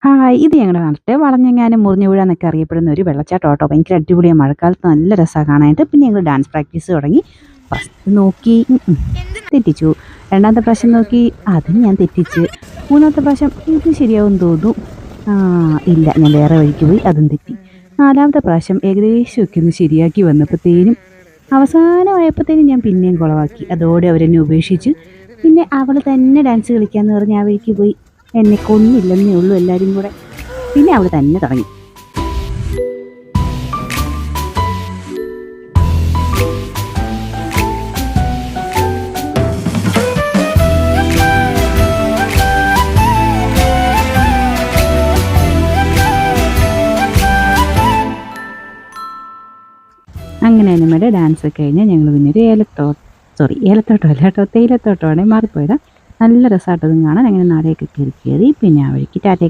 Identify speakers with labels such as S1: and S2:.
S1: Hi! ഇത് ഞങ്ങളുടെ നാട്ടിലെ വളഞ്ഞെങ്ങാനും മുറിഞ്ഞു വീഴാന്നൊക്കെ അറിയപ്പെടുന്ന ഒരു വെള്ളച്ചാട്ടം കേട്ടോ. ഭയങ്കര അടിപൊളിയാണ്. മഴക്കാലത്ത് നല്ല രസമാണ് കാണാനായിട്ട്. പിന്നെ ഞങ്ങൾ ഡാൻസ് പ്രാക്ടീസ് തുടങ്ങി. ഫസ്റ്റ് നോക്കി തെറ്റിച്ചു. രണ്ടാമത്തെ പ്രാവശ്യം നോക്കി അതും ഞാൻ തെറ്റിച്ച്. മൂന്നാമത്തെ പ്രാവശ്യം ഇത് ശരിയാവും തോന്നുന്നു. ആ ഇല്ല, ഞാൻ വേറെ വഴിക്ക് പോയി, അതും തെറ്റി. നാലാമത്തെ പ്രാവശ്യം ഏകദേശമൊക്കെ ഒന്ന് ശരിയാക്കി വന്നപ്പോഴത്തേനും അവസാനമായപ്പോഴത്തേനും ഞാൻ പിന്നെയും കുളവാക്കി. അതോടെ അവരെന്നെ ഉപേക്ഷിച്ചു. പിന്നെ അവൾ തന്നെ ഡാൻസ് കളിക്കാമെന്ന് പറഞ്ഞ് ആ വഴിക്ക് പോയി. എന്നെ കൊന്നില്ലെന്നേ ഉള്ളൂ എല്ലാവരും കൂടെ. പിന്നെ അവൾ തന്നെ തുടങ്ങി. അങ്ങനെ അനിമയുടെ ഡാൻസ് കഴിഞ്ഞ് ഞങ്ങൾ പിന്നെ ഒരു ഏലത്തോട്ടമല്ല കേട്ടോ, തേയിലത്തോട്ടമാണെങ്കിൽ മാറിപ്പോയതാണ്. നല്ല രസമായിട്ടതും കാണാൻ. അങ്ങനെ നടയൊക്കെ കയറി പിന്നെ ആ വഴിക്ക് ടാറ്റ